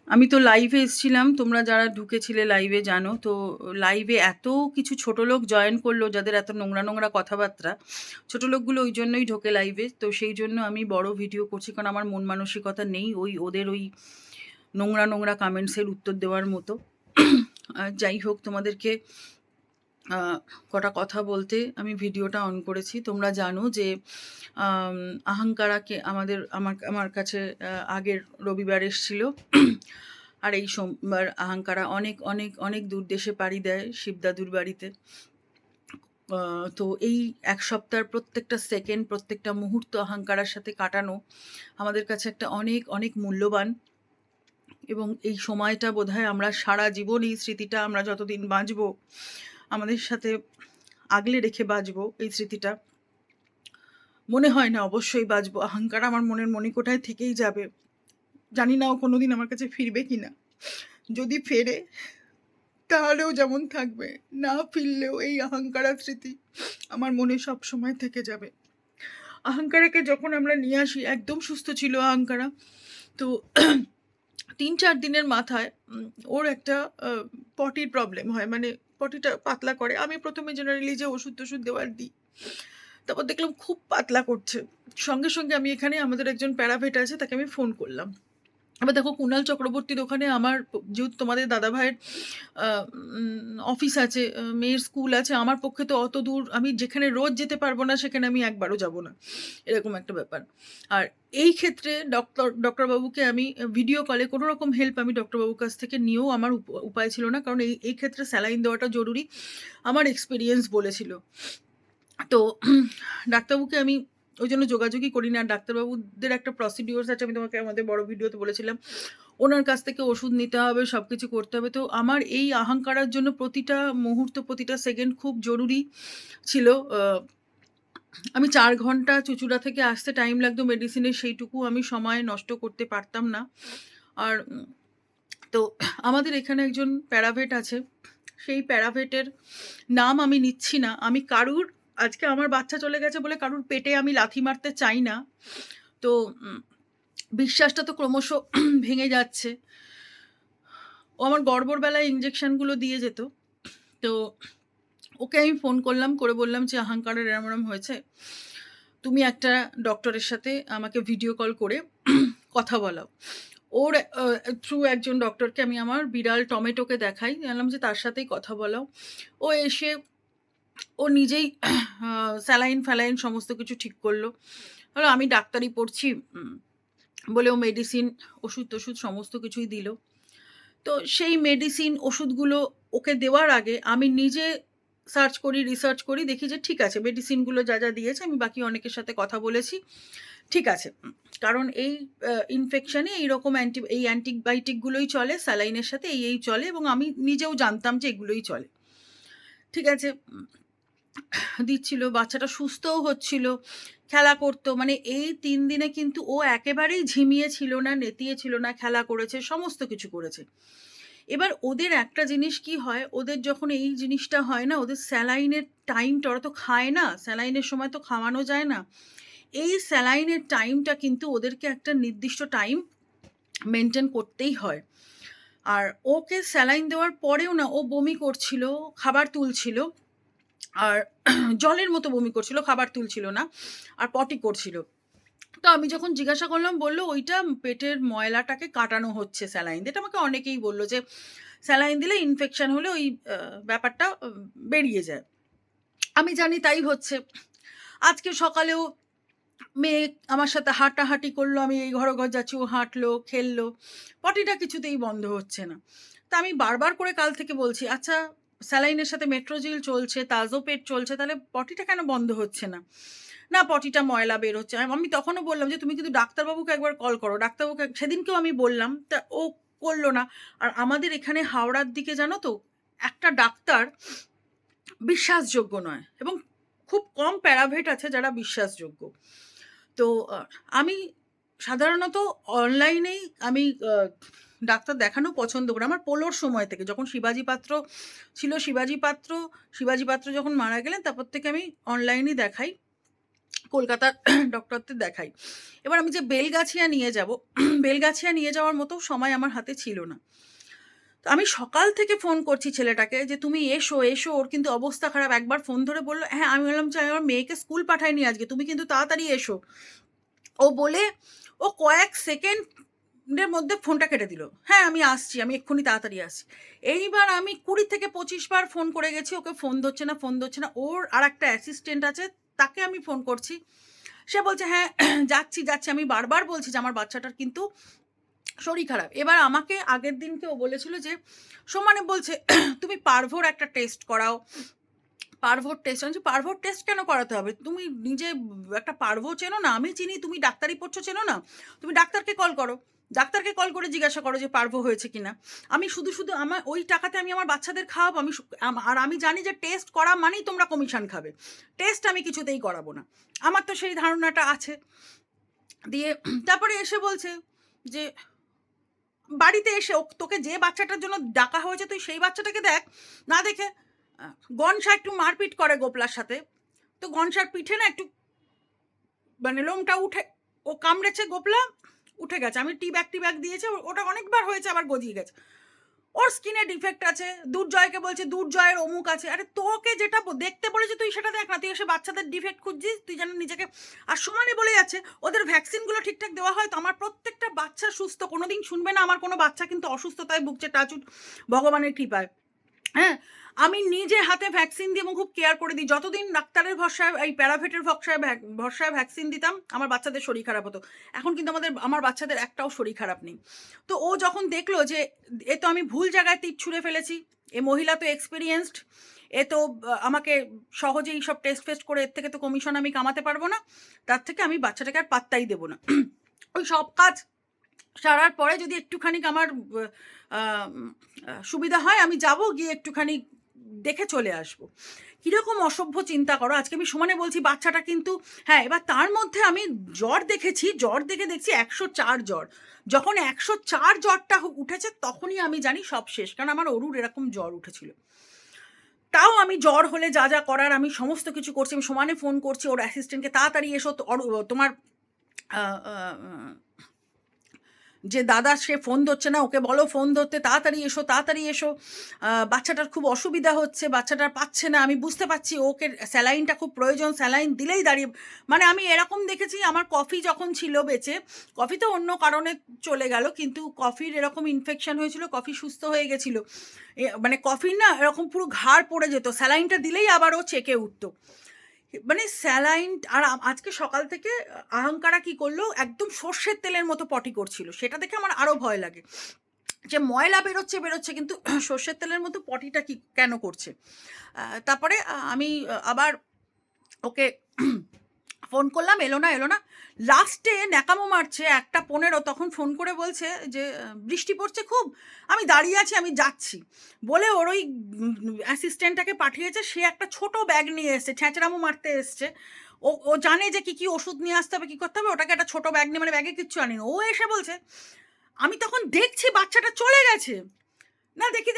আমি তো লাইভে এসছিলাম। তোমরা যারা ঢুকেছিলে লাইভে জানো। তো লাইভে এত কিছু ছোট লোক জয়েন করলো যাদের এত নোংরা, নোংরা কথাবার্তা। ছোট লোকগুলো ওই জন্যই ঢোকে লাইভে। তো সেই জন্য আমি বড় ভিডিও করছি কারণ আমার মন মানসিকতা নেই ওদের ওই নোংরা, নোংরা কমেন্টসের উত্তর দেওয়ার মতো। যাই হোক তোমাদেরকে কটা কথা বলতে আমি ভিডিওটা অন করেছি। তোমরা জানো যে আহাঙ্কারাকে আমার কাছে আগের রবিবার এসছিল। আর এই সোমবার আহাঙ্কারা অনেক অনেক অনেক দূর দেশে পাড়ি দেয় শিবদাদুর বাড়িতে। তো এই এক সপ্তাহের প্রত্যেকটা সেকেন্ড, প্রত্যেকটা মুহূর্ত আহাঙ্কারার সাথে কাটানো আমাদের কাছে একটা অনেক অনেক মূল্যবান। এবং এই সময়টা বোধহয় আমরা সারা জীবন এই স্মৃতিটা আমরা যতদিন বাঁচবো আমাদের সাথে আগলে রেখে বাঁচবো এই স্মৃতিটা। মনে হয় না অবশ্যই বাঁচবো। আহাঙ্কার আমার মনের মণিকোঠায় থেকেই যাবে। জানি না ও কোনোদিন আমার কাছে ফিরবে কিনা। যদি ফেরে তাহলেও যেমন থাকবে, না ফিরলেও এই আহাঙ্কারা স্মৃতি আমার মনে সব সময় থেকে যাবে। আহাঙ্কারাকে যখন আমরা নিয়ে আসি একদম সুস্থ ছিল আহাঙ্কারা। তো ৩-৪ দিনের মাথায় ওর একটা পটির প্রবলেম হয়, মানে পটিটা পাতলা করে। আমি প্রথমে জেনারেলি যে ওষুধ টষুধ দেওয়ার দিই, তারপর দেখলাম খুব পাতলা করছে। সঙ্গে সঙ্গে আমি এখানে আমাদের একজন প্যারাভেট আছে, তাকে আমি ফোন করলাম। এবার দেখো কুণাল চক্রবর্তীর ওখানে আমার যেহেতু তোমাদের দাদাভাইয়ের অফিস আছে, মেয়ের স্কুল আছে, আমার পক্ষে তো অত দূর আমি যেখানে রোজ যেতে পারবো না সেখানে আমি একবারও যাব না, এরকম একটা ব্যাপার। আর এই ক্ষেত্রে ডক্টরবাবুকে আমি ভিডিও কলে কোনো রকম হেল্প আমি ডক্টরবাবুর কাছ থেকে নিয়েও আমার উপায় ছিল না, কারণ এই ক্ষেত্রে স্যালাইন দেওয়াটা জরুরি, আমার এক্সপিরিয়েন্স বলেছিল। তো ডাক্তারবাবুকে আমি ওই জন্য যোগাযোগই করি না। ডাক্তারবাবুদের একটা প্রসিডিওর্স আছে, আমি তোমাকে আমাদের বড় ভিডিওতে বলেছিলাম। ওনার কাছ থেকে ওষুধ নিতে হবে, সব কিছু করতে হবে। তো আমার এই আহাঙ্কারার জন্য প্রতিটা মুহূর্ত, প্রতিটা সেকেন্ড খুব জরুরি ছিল। আমি ৪ ঘন্টা চুঁচুড়া থেকে আসতে টাইম লাগতো মেডিসিনের, সেইটুকু আমি সময় নষ্ট করতে পারতাম না। আর তো আমাদের এখানে একজন প্যারাভেট আছে, সেই প্যারাভেটের নাম আমি নিচ্ছি না। আমি কারুর আজকে আমার বাচ্চা চলে গেছে বলে কারুর পেটে আমি লাথি মারতে চাই না। তো বিশ্বাসটা তো ক্রমশ ভেঙে যাচ্ছে। ও আমার গর্ভর বেলায় ইঞ্জেকশনগুলো দিয়ে যেত। তো ওকে আমি ফোন করলাম, করে বললাম যে আহাঙ্কারের এরম এরম হয়েছে। তুমি একটা ডক্টরের সাথে আমাকে ভিডিও কল করে কথা বলাও। ওর থ্রু একজন ডক্টরকে আমি আমার বিড়াল টমেটোকে দেখাই। জানলাম যে তার সাথেই কথা বলাও। ও এসে ও নিজেই স্যালাইন-ফ্যালাইন সমস্ত কিছু ঠিক করলো। বললো আমি ডাক্তারি পড়ছি বলে ও মেডিসিন, ওষুধ-টষুধ সমস্ত কিছুই দিল। তো সেই মেডিসিন, ওষুধগুলো ওকে দেওয়ার আগে আমি নিজে সার্চ করি, রিসার্চ করি, দেখি যে ঠিক আছে মেডিসিনগুলো যা, যা দিয়েছে আমি বাকি অনেকের সাথে কথা বলেছি। ঠিক আছে। কারণ এই ইনফেকশনে এইরকম এই অ্যান্টিবায়োটিকগুলোই চলে, স্যালাইনের সাথে এই চলে এবং আমি নিজেও জানতাম যে এগুলোই চলে। ঠিক আছে। দিচ্ছিল, বাচ্চাটা সুস্থও হচ্ছিল, খেলা করতো। মানে এই ৩ দিনে কিন্তু ও একেবারেই ঝিমিয়ে ছিল না, নেতিয়ে ছিল না, খেলা করেছে, সমস্ত কিছু করেছে। এবার ওদের একটা জিনিস কি হয়, ওদের যখন এই জিনিসটা হয় না, ওদের স্যালাইনের টাইমটা ওরা তো খায় না, স্যালাইনের সময় তো খাওয়ানো যায় না। এই স্যালাইনের টাইমটা কিন্তু ওদেরকে একটা নির্দিষ্ট টাইম মেনটেন করতেই হয়। আর ওকে স্যালাইন দেওয়ার পরেও না ও বমি করছিল, খাবার তুলছিল। আর জলের মতো বমি করছিল, খাবার তুলছিল না। আর পটি করছিল। তো আমি যখন জিজ্ঞাসা করলাম বলল ওইটা পেটের ময়লাটাকে কাটানো হচ্ছে স্যালাইন দিয়ে। এটা আমাকে অনেকেই বলল যে স্যালাইন দিলে ইনফেকশন হলে ওই ব্যাপারটা বেরিয়ে যায়। আমি জানি তাই হচ্ছে। আজকে সকালেও মেয়ে আমার সাথে হাঁটাহাঁটি করলো, আমি এই ঘর ও ঘর যাচ্ছি, ও হাঁটলো, খেললো। পটিটা কিছুতেই বন্ধ হচ্ছে না। তা আমি বারবার করে কাল থেকে বলছি, আচ্ছা স্যালাইনের সাথে মেট্রোজিল চলছে, তাজোপেট চলছে, তাহলে পটিটা কেন বন্ধ হচ্ছে না? না পটিটা ময়লা বের হচ্ছে। আমি তখনও বললাম যে তুমি কিন্তু ডাক্তারবাবুকে একবার কল করো। ডাক্তারবাবুকে সেদিনকেও আমি বললাম, তা ও করলো না। আর আমাদের এখানে হাওড়ার দিকে জানো তো একটা ডাক্তার বিশ্বাসযোগ্য নয় এবং খুব কম প্যারাভেট আছে যারা বিশ্বাসযোগ্য। তো আমি সাধারণত অনলাইনেই আমি ডাক্তার দেখানো পছন্দ করি। আমার পোলোর সময় থেকে যখন শিবাজি পাত্র ছিল, শিবাজি পাত্র যখন মারা গেলেন তারপর থেকে আমি অনলাইনেই দেখাই। কলকাতার ডক্টরতে দেখাই। এবার আমি যে বেলগাছিয়া নিয়ে যাব, বেলগাছিয়া নিয়ে যাওয়ার মতো সময় আমার হাতে ছিল না। তো আমি সকাল থেকে ফোন করছি ছেলেটাকে যে, "তুমি এসো, এসো, ওর কিন্তু অবস্থা খারাপ।" একবার ফোন ধরে বলল, "হ্যাঁ।" আমি বললাম যে, "আমি আমার মেয়েকে স্কুল পাঠাইনি আজকে। তুমি কিন্তু তাড়াতাড়ি এসো।" ও বলে ও কয়েক সেকেন্ডের মধ্যে ফোনটা কেটে দিল। "হ্যাঁ, আমি আসছি। আমি এক্ষুনি তাড়াতাড়ি আসছি।" এইবার আমি ২০ থেকে ২৫ বার ফোন করে গেছি। ওকে ফোন ধরছে না, ফোন ধরছে না। ওর আরেকটা অ্যাসিস্ট্যান্ট আছে, তাকে আমি ফোন করছি। সে বলছে, "হ্যাঁ, যাচ্ছি, যাচ্ছি।" আমি বারবার বলছি যে, "আমার বাচ্চাটার কিন্তু শরীর খারাপ।" এবার আমাকে আগের দিনকে ও বলেছিল যে, সমানে বলছে, "তুমি পার্ভোর একটা টেস্ট করাও।" পার্ভোর টেস্ট। আমি বলছি, "পার্ভোর টেস্ট কেন করাতে হবে? তুমি নিজে একটা পার্ভো চেনো না? আমি চিনি। তুমি ডাক্তারি পড়ছো, চেনো না? তুমি ডাক্তারকে কল করো। ডাক্তারকে কল করে জিজ্ঞাসা করো যে পার্ভো হয়েছে কিনা? আমি শুধু আমার ওই টাকাতে আমি আমার বাচ্চাদের খাওয়াবো? আমি আর আমি জানি যে টেস্ট করা মানেই তোমরা কমিশন খাবে। টেস্ট আমি কিছুতেই করাবো না।" আমার তো সেই ধারণাটা আছে। দিয়ে তারপরে এসে বলছে যে, বাড়িতে এসে তোকে যে বাচ্চাটার জন্য ডাকা হয়েছে তুই সেই বাচ্চাটাকে দেখ। না দেখে আ গনসা একটু মারপিট করে গোপলার সাথে। তো গনসার পিঠে না একটু মানে লোমটা উঠে, ও কামড়েছে গোপলা, উঠে গেছে। আমি টি ব্যাগ দিয়েছি। ওটা অনেকবার হয়েছে, আবার গজিয়ে গেছে। ওর স্কিনে ডিফেক্ট আছে। দুর্জয়কে বলছে দুর্জয়ের অমুক আছে। আরে তোকে যেটা দেখতে বলেছে তুই সেটা দেখ না। তুই এসে বাচ্চাদের ডিফেক্ট খুঁজছিস। তুই যেন নিজেকে আর সমানে বলে যাচ্ছে ওদের ভ্যাকসিনগুলো ঠিকঠাক দেওয়া হয় তো। আমার প্রত্যেকটা বাচ্চা সুস্থ। কোনোদিন শুনবে না আমার কোনো বাচ্চা কিন্তু অসুস্থতায় ভুগছে, টাচউড, ভগবানের কৃপায়। হ্যাঁ, আমি নিজে হাতে ভ্যাকসিন দিয়ে এবং খুব কেয়ার করে দিই। যতদিন ডাক্তারের ভরসায়, এই প্যারাভেটের ভরসায় ভ্যাকসিন দিতাম, আমার বাচ্চাদের শরীর খারাপ হতো। এখন কিন্তু আমার বাচ্চাদের একটাও শরীর খারাপ নেই। তো ও যখন দেখলো যে এ তো আমি ভুল জায়গায় তীর ছুঁড়ে ফেলেছি, এ মহিলা তো এক্সপেরিয়েন্সড, এ তো আমাকে সহজেই সব টেস্ট-ফেস্ট করে এর থেকে তো কমিশন আমি কামাতে পারবো না। তার থেকে আমি বাচ্চাটাকে আর পাত্তাই দেব না। ওই সব কাজ সারার পরে যদি একটুখানি আমার আ সুবিধা হয়, আমি যাব, গিয়ে একটুখানি দেখে চলে আসবো। কিরকম অসভ্য চিন্তা করো। আজকে আমি সমানে বলছি বাচ্চাটা কিন্তু, হ্যাঁ, এবার তার মধ্যে আমি জ্বর দেখেছি, জ্বর দেখে দেখছি ১০৪ জ্বর। যখন ১০৪ জ্বরটা উঠেছে তখনই আমি জানি সব শেষ। কারণ আমার অরুর এরকম জ্বর উঠেছিল। তাও আমি জ্বর হলে যা, যা করার আমি সমস্ত কিছু করছি। আমি সমানে ফোন করছি ওর অ্যাসিস্ট্যান্টকে, "তাড়াতাড়ি এসো, তোমার আ আ আ যে দাদা সে ফোন ধরছে না, ওকে বলো ফোন ধরতে, তাড়াতাড়ি এসো, তাড়াতাড়ি এসো। বাচ্চাটার খুব অসুবিধা হচ্ছে, বাচ্চাটার পাচ্ছে না। আমি বুঝতে পারছি ওকে স্যালাইনটা খুব প্রয়োজন, স্যালাইন দিলেই দাঁড়িয়ে।" মানে আমি এরকম দেখেছি, আমার কফি যখন ছিল বেঁচে, কফি তো অন্য কারণে চলে গেল, কিন্তু কফির এরকম ইনফেকশন হয়েছিল, কফি সুস্থ হয়ে গেছিল। মানে কফির না এরকম পুরো ঘাড় পড়ে যেত, স্যালাইনটা দিলেই আবার ও চেকে উঠতো। মানে স্যালাইন। আর আজকে সকাল থেকে আহাঙ্কারা কি করলো, একদম সর্ষের তেলের মতো পটি করছিল। সেটা দেখে আমার আরো ভয় লাগে যে ময়লা বেরোচ্ছে বেরোচ্ছে, কিন্তু সর্ষের তেলের মতো পটিটা কি কেন করছে। তারপরে আমি আবার ওকে ফোন করলাম, এলো না, এলো না। লাস্টে ন্যাকামো মারছে ১টা ১৫, তখন ফোন করে বলছে যে, "বৃষ্টি পড়ছে খুব, আমি দাঁড়িয়ে আছি, আমি যাচ্ছি।" বলে ওর ওই অ্যাসিস্ট্যান্টটাকে পাঠিয়েছে। সে একটা ছোট ব্যাগ নিয়ে এসছে, ছ্যাঁচড়ামো মারতে এসছে। ও ও জানে যে কি ওষুধ নিয়ে আসতে হবে, কি করতে হবে। ওটাকে একটা ছোট ব্যাগ নিয়ে, মানে ব্যাগে কিচ্ছু আনেনি। ও এসে বলছে, আমি তখন দেখছি বাচ্চাটা চলে গেছে। না, দেখি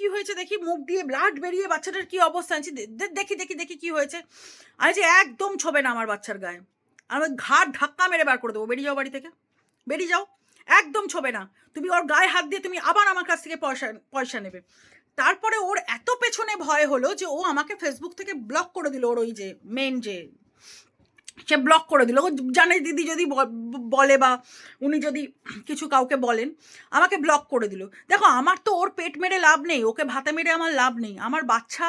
কি হয়েছে, দেখি মুখ দিয়ে ব্লাড বেরিয়ে বাচ্চাটার কি অবস্থা। আনছি দেখি কি হয়েছে। আমি যে একদম ছোবে না আমার বাচ্চার গায়ে। আমি ঘাড় ধাক্কা মেরে বার করে দেবো, "বেরিয়ে যাও বাড়ি থেকে, বেরিয়ে যাও, একদম ছোবে না। তুমি ওর গায়ে হাত দিয়ে তুমি আবার আমার কাছ থেকে পয়সা পয়সা নেবে।" তারপরে ওর এত পেছনে ভয় হলো যে ও আমাকে ফেসবুক থেকে ব্লক করে দিল। ওর ওই যে মেন যে, সে ব্লক করে দিল। ও জানে দিদি যদি বলে বা উনি যদি কিছু কাউকে বলেন, আমাকে ব্লক করে দিল। দেখো, আমার তো ওর পেট মেরে লাভ নেই, ওকে ভাতে মেরে আমার লাভ নেই। আমার বাচ্চা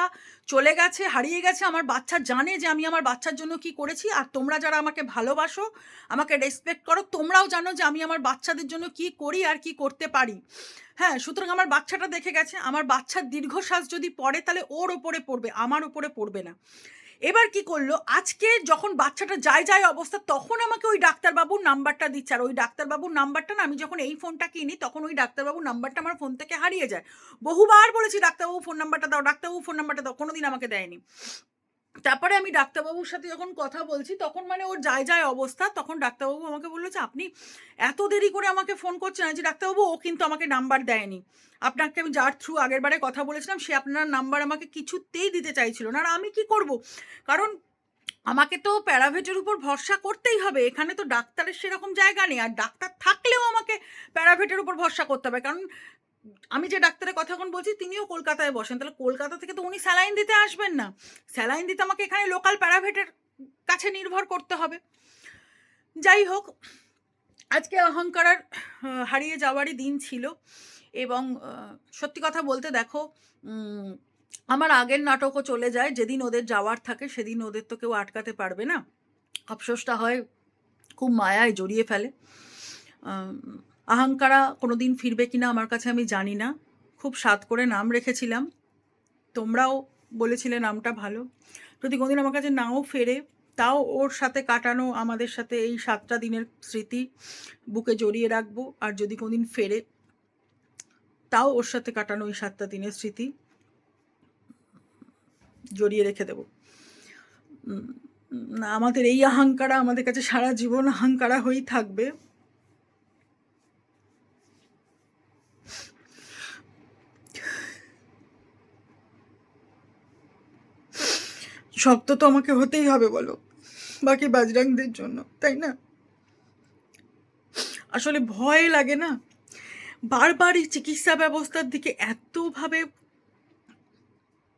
চলে গেছে, হারিয়ে গেছে। আমার বাচ্চা জানে যে আমি আমার বাচ্চার জন্য কি করেছি। আর তোমরা যারা আমাকে ভালোবাসো, আমাকে রেসপেক্ট করো, তোমরাও জানো যে আমি আমার বাচ্চাদের জন্য কি করি আর কি করতে পারি। হ্যাঁ, সুতরাং আমার বাচ্চাটা দেখে গেছে। আমার বাচ্চার দীর্ঘশ্বাস যদি পড়ে তাহলে ওর ওপরে পড়বে, আমার ওপরে পড়বে না। এবার কি করলো, আজকে যখন বাচ্চাটা যায় অবস্থা, তখন আমাকে ওই ডাক্তারবাবুর নাম্বারটা দিচ্ছে। আর ওই ডাক্তারবাবুর নাম্বারটা না, আমি যখন এই ফোনটা কিনি তখন ওই ডাক্তারবাবুর নাম্বারটা আমার ফোন থেকে হারিয়ে যায়। বহুবার বলেছি, "ডাক্তারবাবু ফোন নাম্বারটা দাও, ডাক্তারবাবু ফোন নাম্বারটা দাও।" কোনোদিন আমাকে দেয়নি। তারপরে আমি ডাক্তারবাবুর সাথে যখন কথা বলছি, তখন মানে ওর যায় অবস্থা, তখন ডাক্তারবাবু আমাকে বলল যে, "আপনি এত দেরি করে আমাকে ফোন করছেন?" আমি বলছি, "ডাক্তারবাবু, ও কিন্তু আমাকে নাম্বার দেয়নি। আপনাকে আমি যার থ্রু আগেরবারে কথা বলেছিলাম, সে আপনার নাম্বার আমাকে কিছুতেই দিতে চাইছিল না। আর আমি কি করব? কারণ আমাকে তো প্যারাভেটের উপর ভরসা করতেই হবে, এখানে তো ডাক্তারের সেরকম জায়গা নেই, আর ডাক্তার থাকলেও আমাকে প্যারাভেটের উপর ভরসা করতে হবে, কারণ আমি যে ডাক্তারের কথা এখন বলছি তিনিও কলকাতায় বসেন, তাহলে কলকাতা থেকে তো উনি স্যালাইন দিতে আসবেন না, স্যালাইন দিতে আমাকে এখানে লোকাল প্যারাভেটের কাছে নির্ভর করতে হবে। যাই হোক, আজকে অহংকার হারিয়ে যাওয়ারই দিন ছিল, এবং সত্যি কথা বলতে দেখো, আমার আগের নাটকও চলে যায়, যেদিন ওদের যাওয়ার থাকে সেদিন ওদের তো কেউ আটকাতে পারবে না, আফসোসটা হয়, খুব মায়ায় জড়িয়ে ফেলে। আহাঙ্কারা কোনো দিন ফিরবে কিনা আমার কাছে আমি জানি না, খুব স্বাদ করে নাম রেখেছিলাম, তোমরাও বলেছিলে নামটা ভালো, যদি কোনোদিন আমার কাছে নাও ফেরে তাও ওর সাথে কাটানো আমাদের সাথে এই 7টা দিনের স্মৃতি বুকে জড়িয়ে রাখবো, আর যদি কোনোদিন ফেরে তাও ওর সাথে কাটানো ওই 7টা দিনের স্মৃতি জড়িয়ে রেখে দেব। আমাদের এই আহাঙ্কারা আমাদের কাছে সারা জীবন আহাঙ্কারা হয়েই থাকবে। শক্ত তো আমাকে হতেই হবে বলো, বাকি বাজরাংদের জন্য, তাই না? আসলে ভয় লাগে না, বারবার এই চিকিৎসা ব্যবস্থার দিকে এতভাবে,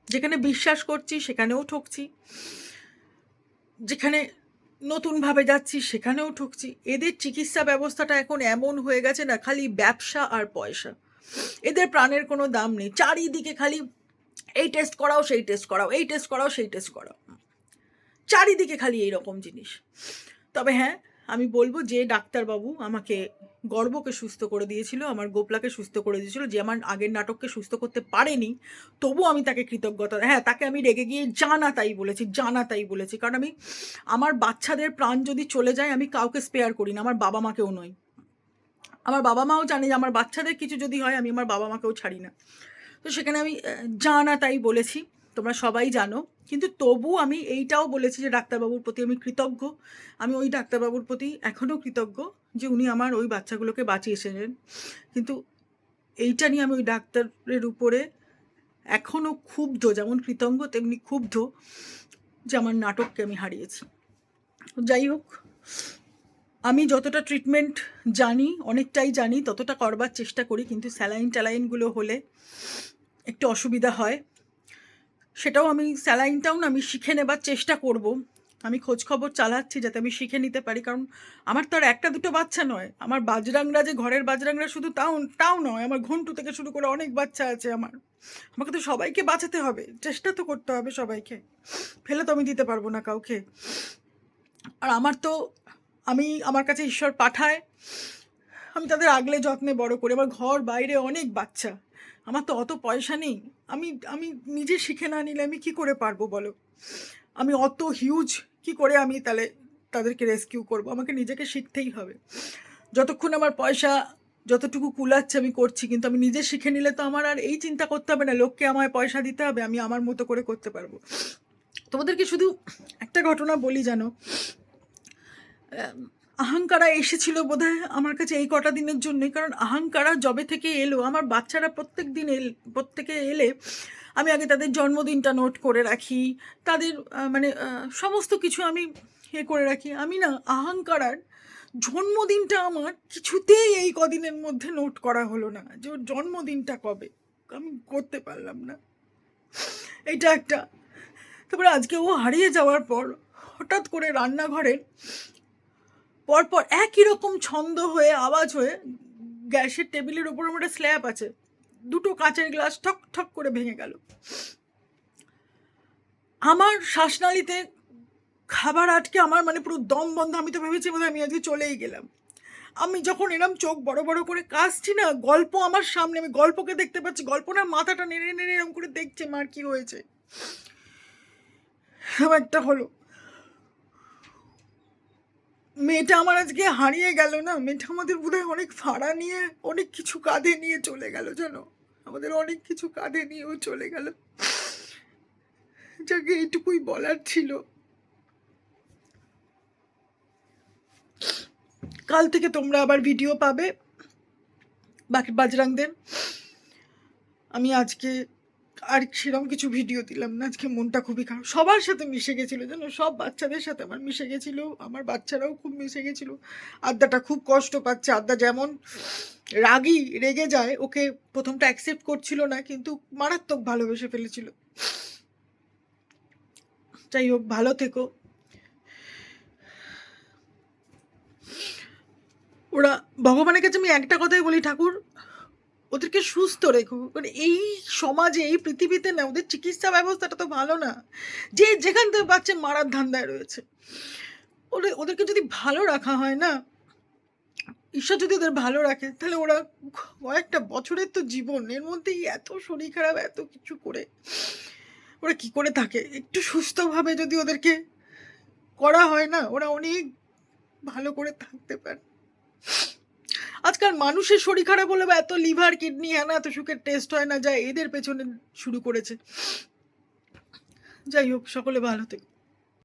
যেখানে বিশ্বাস করছি সেখানেও ঠকছি, যেখানে নতুনভাবে যাচ্ছি সেখানেও ঠকছি। এদের চিকিৎসা ব্যবস্থাটা এখন এমন হয়ে গেছে না, খালি ব্যবসা আর পয়সা, এদের প্রাণের কোনো দাম নেই, চারিদিকে খালি এই টেস্ট করাও সেই টেস্ট করাও, এই টেস্ট করাও সেই টেস্ট করাও, চারিদিকে খালি এইরকম জিনিস। তবে হ্যাঁ, আমি বলবো যে ডাক্তারবাবু আমাকে গর্বকে সুস্থ করে দিয়েছিল, আমার গোপলাকে সুস্থ করে দিয়েছিল, যে আমার আগের নাটককে সুস্থ করতে পারেনি, তবু আমি তাকে কৃতজ্ঞতা, হ্যাঁ তাকে আমি রেগে গিয়ে জানা তাই বলেছি, কারণ আমি আমার বাচ্চাদের প্রাণ যদি চলে যায় আমি কাউকে স্পেয়ার করি না, আমার বাবা মাকেও নয়, আমার বাবা মাও জানে যে আমার বাচ্চাদের কিছু যদি হয় আমি আমার বাবা মাকেও ছাড়ি না, তো সেখানে আমি জানা তাই বলেছি, তোমরা সবাই জানো, কিন্তু তবু আমি এইটাও বলেছি যে ডাক্তারবাবুর প্রতি আমি কৃতজ্ঞ, আমি ওই ডাক্তারবাবুর প্রতি এখনও কৃতজ্ঞ যে উনি আমার ওই বাচ্চাগুলোকে বাঁচিয়েছিলেন, কিন্তু এইটা নিয়ে আমি ওই ডাক্তারের উপরে এখনও ক্ষুব্ধ, যেমন কৃতজ্ঞ তেমনি ক্ষুব্ধ যে আমার নাটককে আমি হারিয়েছি। যাই হোক, আমি যতটা ট্রিটমেন্ট জানি, অনেকটাই জানি, ততটা করবার চেষ্টা করি, কিন্তু স্যালাইন ট্যালাইনগুলো হলে একটু অসুবিধা হয়, সেটাও আমি স্যালাইনটাও না আমি শিখে নেবার চেষ্টা করব, আমি খোঁজ খবর চালাচ্ছি যাতে আমি শিখে নিতে পারি, কারণ আমার তো আর একটা দুটো বাচ্চা নয়, আমার বাজরাংরা যে ঘরের বাজরাংরা শুধু তাও নয়, আমার ঘন্টু থেকে শুরু করে অনেক বাচ্চা আছে আমাকে তো সবাইকে বাঁচাতে হবে, চেষ্টা তো করতে হবে সবাইকে, ফেলে তো আমি দিতে পারবো না কাউকে, আর আমার কাছে ঈশ্বর পাঠায়, আমি তাদের আগলে যত্নে বড় করি, আমার ঘর বাইরে অনেক বাচ্চা, আমার তো অত পয়সা নেই, আমি আমি নিজে শিখে না নিলে আমি কি করে পারবো বলো, আমি অত হিউজ কি করে আমি তাহলে তাদেরকে রেস্কিউ করব, আমাকে নিজেকে শিখতেই হবে, যতক্ষণ আমার পয়সা যতটুকু কুলাচ্ছে আমি করছি, কিন্তু আমি নিজে শিখে নিলে তো আমার আর এই চিন্তা করতে হবে না লোককে আমায় পয়সা দিতে হবে, আমি আমার মতো করে করতে পারবো। তোমাদেরকে শুধু একটা ঘটনা বলি, জানো আহাঙ্কারা এসেছিল বোধহয় আমার কাছে এই কটা দিনের জন্যই, কারণ আহাঙ্কারা যবে থেকে এলো, আমার বাচ্চারা প্রত্যেকে এলে আমি আগে তাদের জন্মদিনটা নোট করে রাখি, তাদের মানে সমস্ত কিছু আমি করে রাখি, আমি না আহাঙ্কারার জন্মদিনটা আমার কিছুতেই এই কদিনের মধ্যে নোট করা হলো না, যে ওর জন্মদিনটা কবে, আমি করতে পারলাম না, এইটা একটা। তারপরে আজকে ও হারিয়ে যাওয়ার পর হঠাৎ করে রান্নাঘরে পরপর একই রকম ছন্দ হয়ে আওয়াজ হয়ে, গ্যাসের টেবিলের উপর একটা স্ল্যাব আছে, দুটো কাঁচের গ্লাস ঠক ঠক করে ভেঙে গেল, আমার শ্বাসনালীতে খাবার আটকে আমার মানে পুরো দম বন্ধ, আমি তো ভেবেছি বোধহয় আমি আজকে চলেই গেলাম, আমি যখন এরম চোখ বড় বড় করে কাশছি না, গল্প আমার সামনে, আমি গল্পকে দেখতে পাচ্ছি, গল্প না মাথাটা নেড়ে নেড়ে এরম করে দেখছে মার কি হয়েছে, একটা হলো, মেয়েটা আমার আজকে হারিয়ে গেল না, মেয়েটা আমাদের বোধহয় অনেক ভাড়া নিয়ে অনেক কিছু কাঁধে নিয়ে চলে গেল, জানো আমাদের অনেক কিছু কাঁধে নিয়েও চলে গেল, যাকে এইটুকুই বলার ছিল। কাল থেকে তোমরা আবার ভিডিও পাবে বাকি বাজরাংদের, আমি আজকে আর সেরকম কিছু ভিডিও দিলাম না। আজকে মনটা খুবই খারাপ। সবার সাথে মিশে গেছিল জানো, সব বাচ্চাদের সাথে আমার মিশে গেছিল, আমার বাচ্চারাও খুব মিশে গেছিল। আদ্যাটা খুব কষ্ট পাচ্ছে। আদ্যা যেমন রাগী, রেগে যায়, ওকে প্রথমটা অ্যাকসেপ্ট করছিল না, কিন্তু মারাত্মক ভালোবেসে ফেলেছিল। যাই হোক, ভালো থেকো। ওরা, ভগবানের কাছে আমি একটা কথাই বলি, ঠাকুর ওদেরকে সুস্থ রেখো। মানে এই সমাজে, এই পৃথিবীতে না, ওদের চিকিৎসা ব্যবস্থাটা তো ভালো না। যে যেখান থেকে পাচ্ছে মারার ধান্দায় রয়েছে। ওদেরকে যদি ভালো রাখা হয় না, ঈশ্বর যদি ওদের ভালো রাখে, তাহলে ওরা কয়েকটা বছরের তো জীবন, এর মধ্যেই এত শরীর খারাপ, এত কিছু করে ওরা কি করে থাকে? একটু সুস্থভাবে যদি ওদেরকে করা হয় না, ওরা অনেক ভালো করে থাকতে পারে। আজকাল মানুষের শরীর খারাপ হলে বা এত লিভার, কিডনি, হ্যাঁ না, এত সুখের টেস্ট হয় না, যা এদের পেছনে শুরু করেছে। যাই হোক, সকলে ভালো থেকো।